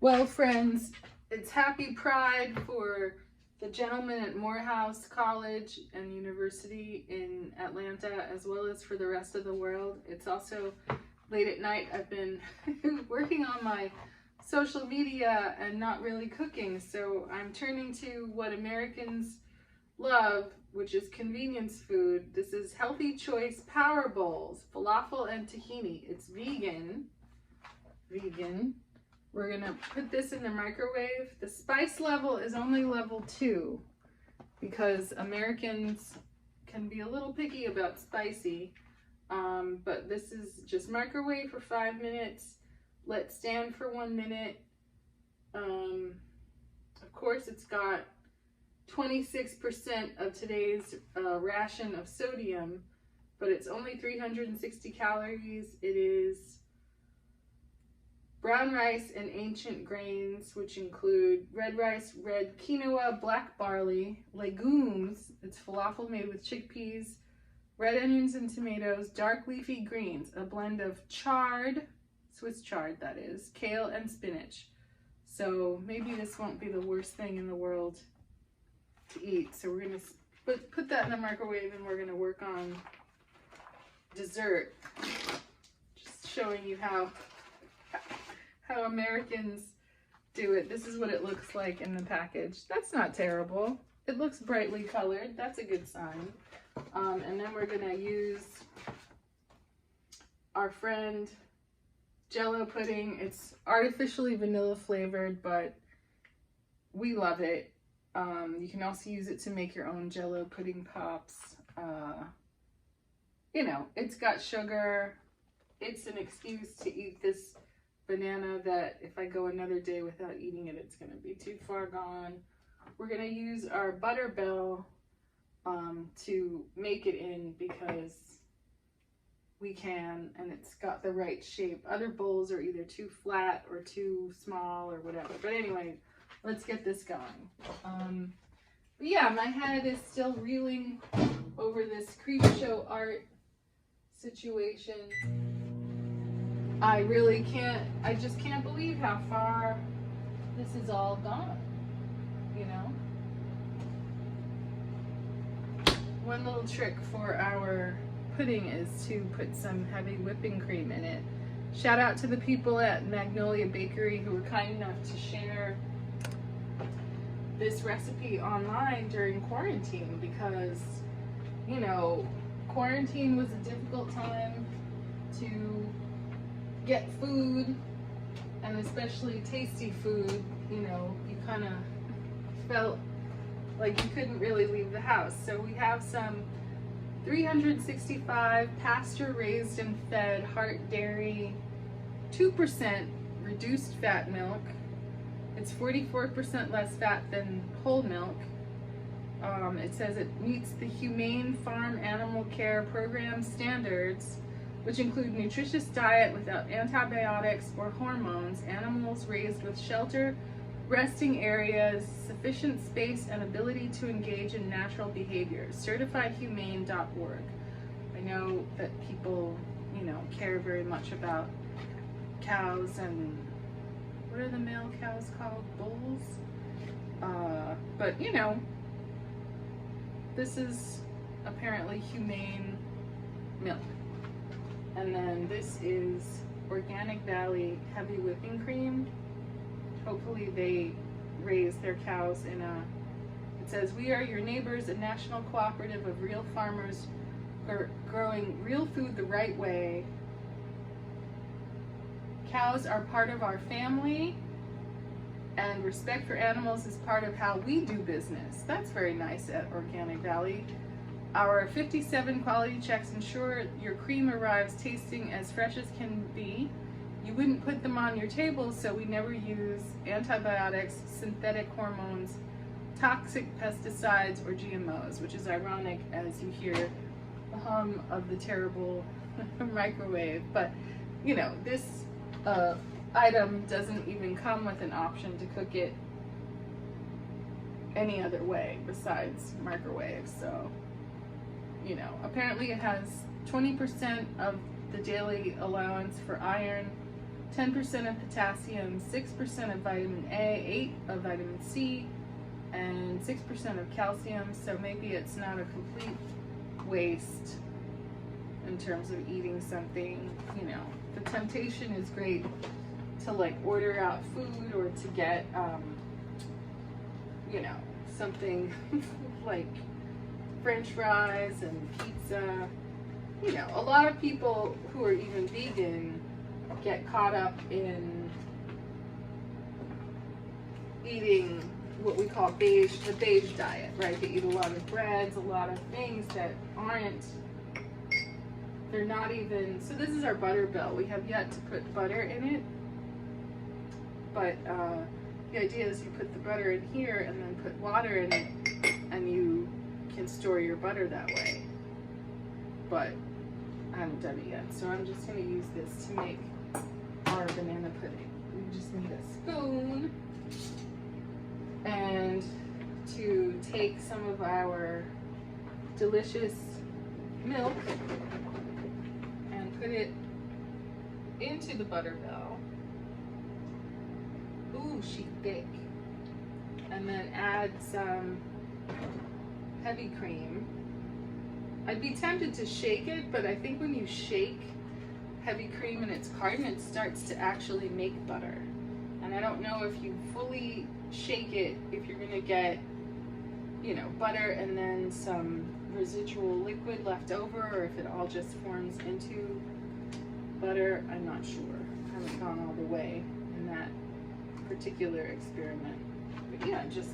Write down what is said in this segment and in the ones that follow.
Well, friends, it's happy Pride for the gentlemen at Morehouse College and University in Atlanta, as well as for the rest of the world. It's also late at night. I've been working on my social media and not really cooking, so I'm turning to what Americans love, which is convenience food. This is Healthy Choice Power Bowls, falafel and tahini. It's vegan. We're gonna put this in the microwave. The spice level is only level 2 because Americans can be a little picky about spicy. But this is just microwave for 5 minutes. Let stand for 1 minute. Of course, it's got 26% of today's ration of sodium, but it's only 360 calories. It is brown rice and ancient grains, which include red rice, red quinoa, black barley, legumes. It's falafel made with chickpeas, red onions and tomatoes, dark leafy greens, a blend of chard, Swiss chard that is, kale and spinach. So maybe this won't be the worst thing in the world to eat. So we're gonna put that in the microwave, and we're gonna work on dessert. Just showing you how Americans do it. This is what it looks like in the package. That's not terrible. It looks brightly colored. That's a good sign. And then we're gonna use our friend Jell-O pudding. It's artificially vanilla flavored, but we love it. You can also use it to make your own Jell-O pudding pops. You know, it's got sugar. It's an excuse to eat this banana that if I go another day without eating it, it's going to be too far gone. We're going to use our Butterbell to make it in because we can, and it's got the right shape. Other bowls are either too flat or too small or whatever. But anyway, let's get this going. But yeah, my head is still reeling over this creep show art situation. I just can't believe how far this is all gone, you know? One little trick for our pudding is to put some heavy whipping cream in it. Shout out to the people at Magnolia Bakery who were kind enough to share this recipe online during quarantine because, you know, quarantine was a difficult time to get food, and especially tasty food. You know, you kind of felt like you couldn't really leave the house. So we have some 365 pasture raised and fed Heart Dairy 2% reduced fat milk. It's 44% less fat than whole milk. It says it meets the Humane Farm Animal Care Program standards, which include nutritious diet without antibiotics or hormones, animals raised with shelter, resting areas, sufficient space, and ability to engage in natural behaviors. CertifiedHumane.org. I know that people, you know, care very much about cows and what are the male cows called? Bulls? But you know, this is apparently humane milk. And then this is Organic Valley heavy whipping cream. Hopefully they raise their cows in a, it says, we are your neighbors, a national cooperative of real farmers growing real food the right way. Cows are part of our family, and respect for animals is part of how we do business. That's very nice at Organic Valley. Our 57 quality checks ensure your cream arrives tasting as fresh as can be. You wouldn't put them on your table, so we never use antibiotics, synthetic hormones, toxic pesticides, or GMOs, which is ironic as you hear the hum of the terrible microwave. But, you know, this item doesn't even come with an option to cook it any other way besides microwave. So, you know, apparently it has 20% of the daily allowance for iron, 10% of potassium, 6% of vitamin A, 8 of vitamin C, and 6% of calcium. So maybe it's not a complete waste in terms of eating something. You know, the temptation is great to like order out food or to get, you know, something like French fries and pizza. You know, a lot of people who are even vegan get caught up in eating what we call the beige diet, right? They eat a lot of breads, a lot of things that aren't, they're not even, so this is our butter bell. We have yet to put butter in it, but the idea is you put the butter in here and then put water in it, and you can store your butter that way. But I haven't done it yet, so I'm just going to use this to make our banana pudding. We just need a spoon and to take some of our delicious milk and put it into the butter bell. Ooh, she's thick. And then add some heavy cream. I'd be tempted to shake it, but I think when you shake heavy cream and it's hardened, it starts to actually make butter. And I don't know if you fully shake it, if you're gonna get, you know, butter and then some residual liquid left over, or if it all just forms into butter. I'm not sure. I haven't gone all the way in that particular experiment. But yeah, just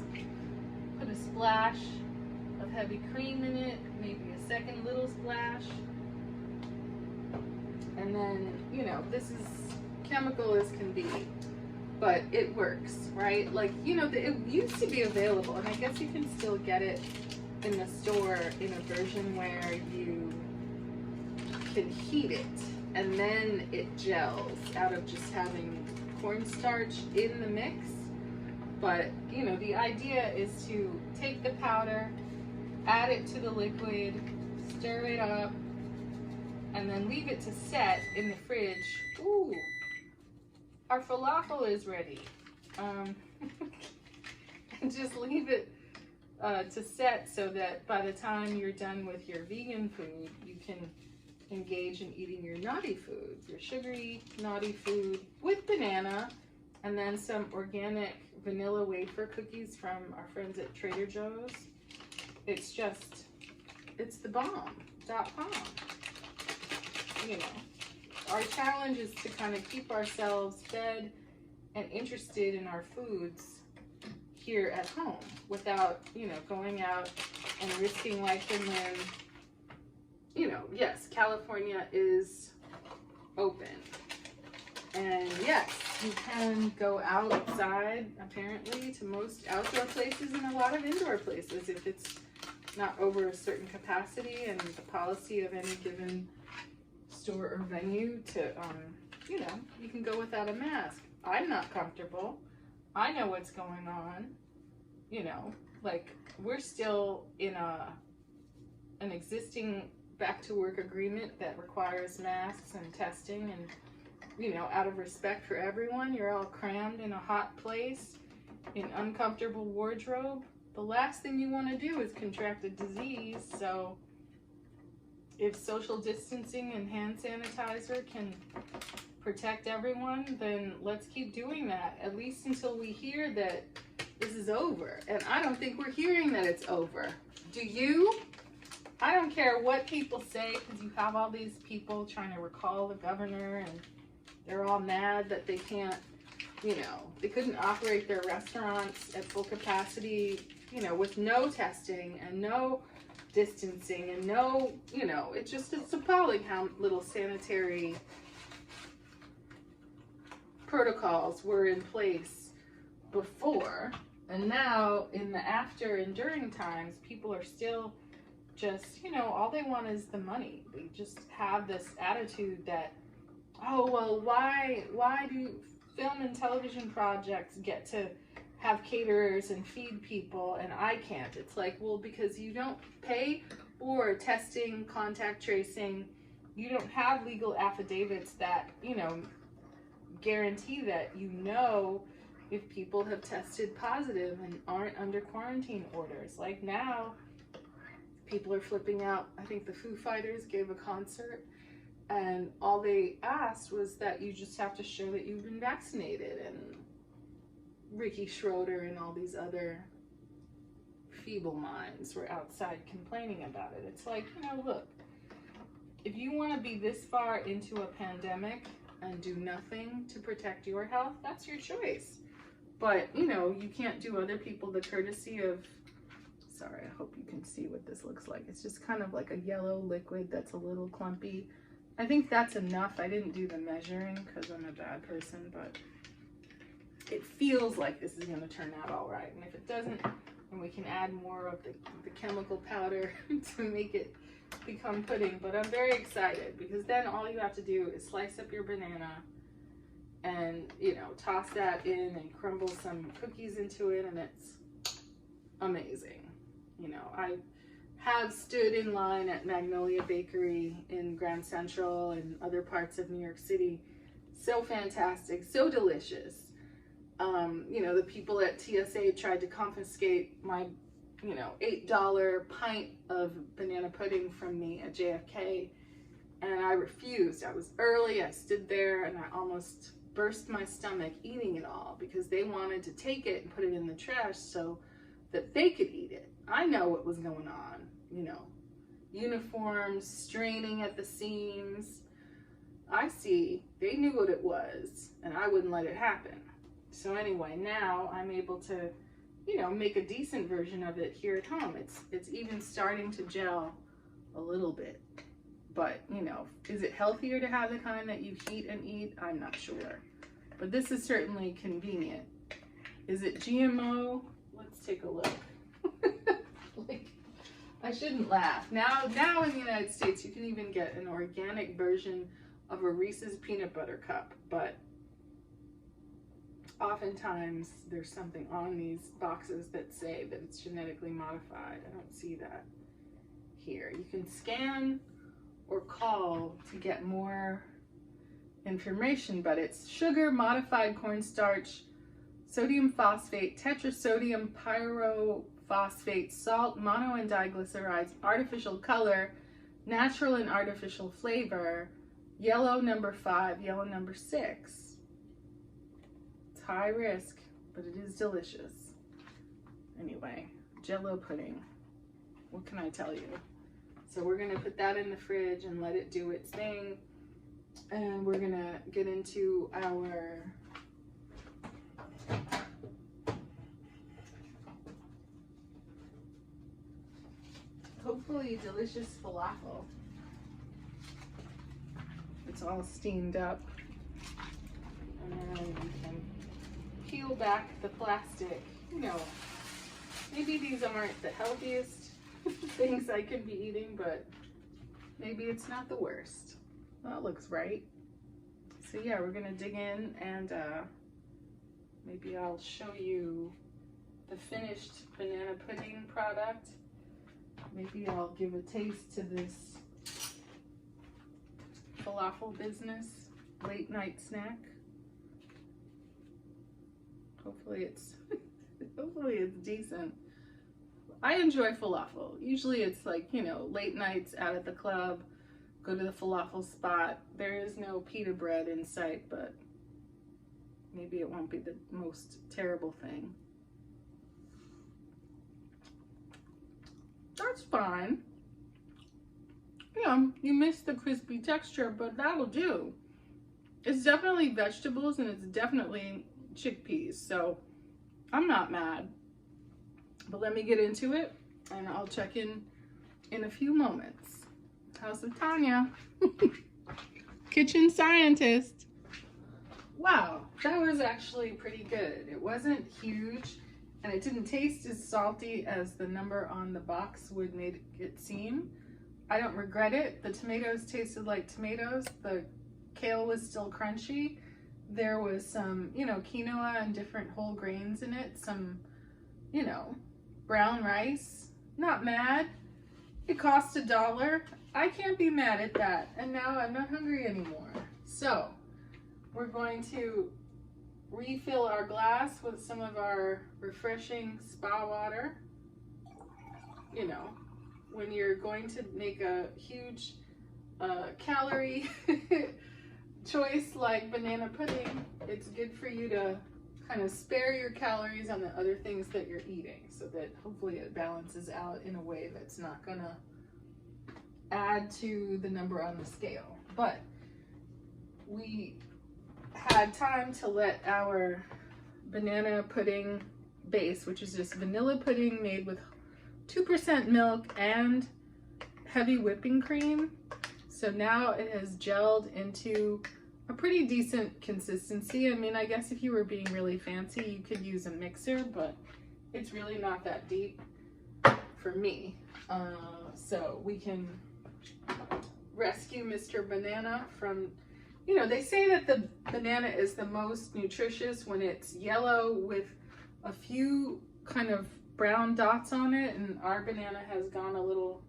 put a splash of heavy cream in it, maybe a second little splash. And then, you know, this is chemical as can be, but it works, right? Like, you know, it used to be available, and I guess you can still get it in the store in a version where you can heat it and then it gels out of just having cornstarch in the mix. But, you know, the idea is to take the powder, add it to the liquid, stir it up, and then leave it to set in the fridge. Ooh, our falafel is ready. And just leave it to set so that by the time you're done with your vegan food, you can engage in eating your naughty food, your sugary naughty food with banana, and then some organic vanilla wafer cookies from our friends at Trader Joe's. It's just, it's the bomb.com. You know, our challenge is to kind of keep ourselves fed and interested in our foods here at home without, you know, going out and risking life and limb. You know, yes, California is open. And yes, you can go outside, apparently, to most outdoor places and a lot of indoor places if it's not over a certain capacity, and the policy of any given store or venue to, you know, you can go without a mask. I'm not comfortable. I know what's going on. You know, like, we're still in an existing back to work agreement that requires masks and testing, and, you know, out of respect for everyone, you're all crammed in a hot place in uncomfortable wardrobe. The last thing you want to do is contract a disease. So if social distancing and hand sanitizer can protect everyone, then let's keep doing that, at least until we hear that this is over. And I don't think we're hearing that it's over. Do you? I don't care what people say, because you have all these people trying to recall the governor, and they're all mad that they can't, you know, they couldn't operate their restaurants at full capacity, you know, with no testing and no distancing and no, you know, it's appalling how little sanitary protocols were in place before. And now in the after and during times, people are still just, you know, all they want is the money. They just have this attitude that, oh, well, why do film and television projects get to have caterers and feed people and I can't? It's like, well, because you don't pay for testing, contact tracing, you don't have legal affidavits that, you know, guarantee that you know if people have tested positive and aren't under quarantine orders. Like now, people are flipping out. I think the Foo Fighters gave a concert, and all they asked was that you just have to show that you've been vaccinated, and Ricky Schroeder and all these other feeble minds were outside complaining about it. It's like, you know, look, if you want to be this far into a pandemic and do nothing to protect your health, that's your choice. But, you know, you can't do other people the courtesy of, sorry, I hope you can see what this looks like. It's just kind of like a yellow liquid that's a little clumpy. I think that's enough. I didn't do the measuring because I'm a bad person, but it feels like this is going to turn out all right. And if it doesn't, then we can add more of the chemical powder to make it become pudding. But I'm very excited because then all you have to do is slice up your banana and, you know, toss that in and crumble some cookies into it, and it's amazing. You know, I have stood in line at Magnolia Bakery in Grand Central and other parts of New York City. So fantastic, so delicious. You know, the people at TSA tried to confiscate my, you know, $8 pint of banana pudding from me at JFK, and I refused. I was early, I stood there, and I almost burst my stomach eating it all because they wanted to take it and put it in the trash so that they could eat it. I know what was going on, you know, uniforms straining at the seams. I see, they knew what it was, and I wouldn't let it happen. So anyway, now I'm able to, you know, make a decent version of it here at home. It's even starting to gel a little bit. But, you know, is it healthier to have the kind that you heat and eat? I'm not sure. But this is certainly convenient. Is it GMO? Let's take a look. Like, I shouldn't laugh. Now in the United States, you can even get an organic version of a Reese's peanut butter cup. But oftentimes there's something on these boxes that say that it's genetically modified. I don't see that here. You can scan or call to get more information, but it's sugar, modified cornstarch, sodium phosphate, tetrasodium pyrophosphate, salt, mono and diglycerides, artificial color, natural and artificial flavor, yellow number 5, yellow number 6. It's high risk, but it is delicious. Anyway, Jell-O pudding. What can I tell you? So we're gonna put that in the fridge and let it do its thing. And we're gonna get into our hopefully delicious falafel. It's all steamed up. And then we can peel back the plastic. You know, maybe these aren't the healthiest things I could be eating, but maybe it's not the worst. Well, that looks right. So yeah, we're gonna dig in and maybe I'll show you the finished banana pudding product. Maybe I'll give a taste to this falafel business late night snack. Hopefully it's hopefully it's decent. I enjoy falafel. Usually it's like, you know, late nights out at the club, go to the falafel spot. There is no pita bread in sight, but maybe it won't be the most terrible thing. That's fine. You know, you miss the crispy texture, but that'll do. It's definitely vegetables and it's definitely chickpeas, so I'm not mad. But let me get into it and I'll check in a few moments. House of Tanya, kitchen scientist. Wow, that was actually pretty good. It wasn't huge and it didn't taste as salty as the number on the box would make it seem. I don't regret it. The tomatoes tasted like tomatoes. The kale was still crunchy. There was some, you know, quinoa and different whole grains in it. Some, you know, brown rice. Not mad. It cost $1. I can't be mad at that. And now I'm not hungry anymore. So we're going to refill our glass with some of our refreshing spa water. You know, when you're going to make a huge calorie choice like banana pudding, it's good for you to kind of spare your calories on the other things that you're eating, so that hopefully it balances out in a way that's not gonna add to the number on the scale. But we had time to let our banana pudding base, which is just vanilla pudding made with 2% milk and heavy whipping cream. So now it has gelled into a pretty decent consistency. I mean, I guess if you were being really fancy, you could use a mixer, but it's really not that deep for me. So we can rescue Mr. Banana from, you know, they say that the banana is the most nutritious when it's yellow with a few kind of brown dots on it, and our banana has gone a little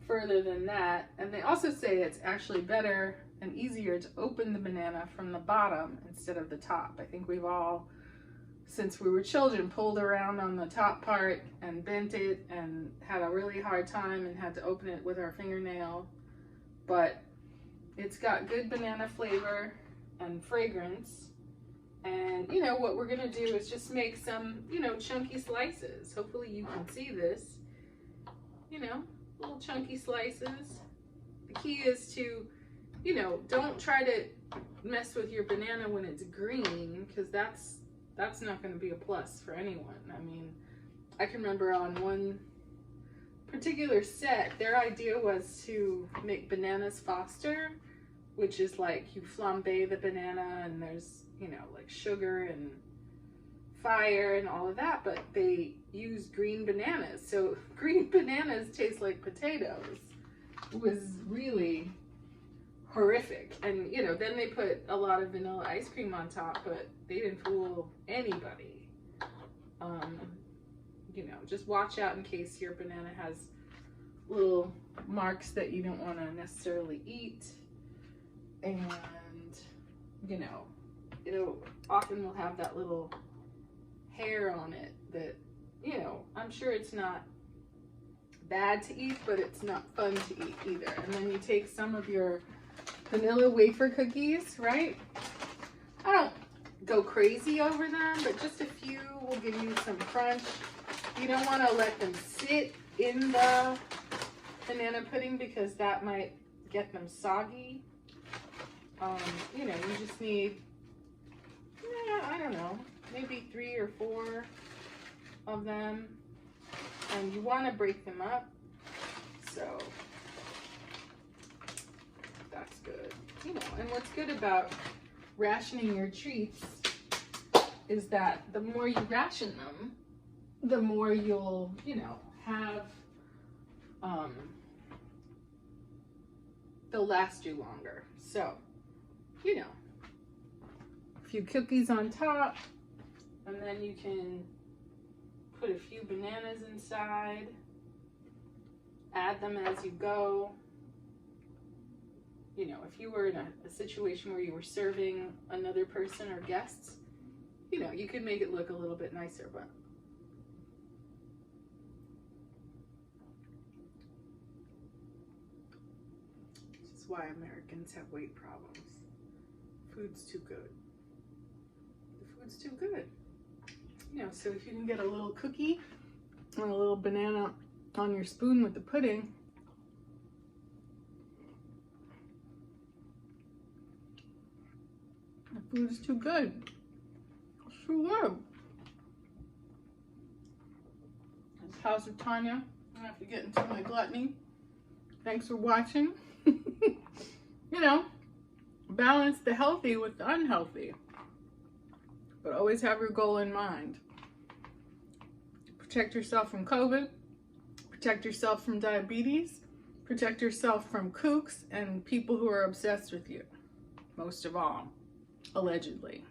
further than that. And they also say it's actually better and easier to open the banana from the bottom instead of the top. I think we've all, since we were children, pulled around on the top part and bent it and had a really hard time and had to open it with our fingernail. But it's got good banana flavor and fragrance. And you know what we're gonna do is just make some, you know, chunky slices. Hopefully you can see this. You know, little chunky slices. The key is to, you know, don't try to mess with your banana when it's green, because that's not going to be a plus for anyone. I mean, I can remember on one particular set, their idea was to make bananas Foster, which is like you flambe the banana and there's, you know, like sugar and fire and all of that, but they use green bananas. So green bananas taste like potatoes. It was really horrific. And you know, then they put a lot of vanilla ice cream on top, but they didn't fool anybody. You know, just watch out in case your banana has little marks that you don't want to necessarily eat. And you know, it'll often will have that little hair on it that, you know, I'm sure it's not bad to eat, but it's not fun to eat either. And then you take some of your vanilla wafer cookies, right? I don't go crazy over them, but just a few will give you some crunch. You don't want to let them sit in the banana pudding because that might get them soggy. You know, you just need, I don't know, maybe 3 or 4 of them, and you want to break them up, so that's good. You know, and what's good about rationing your treats is that the more you ration them, the more you'll, you know, have, they'll last you longer. So, you know, a few cookies on top, and then you can put a few bananas inside, add them as you go. You know, if you were in a situation where you were serving another person or guests, you know, you could make it look a little bit nicer, but this is why Americans have weight problems. Food's too good. The food's too good. You know, so if you can get a little cookie and a little banana on your spoon with the pudding, the food's too good. It's too good. It's House of Tanya. I have to get into my gluttony. Thanks for watching. You know, balance the healthy with the unhealthy. But always have your goal in mind. Protect yourself from COVID. Protect yourself from diabetes. Protect yourself from kooks and people who are obsessed with you. Most of all, allegedly.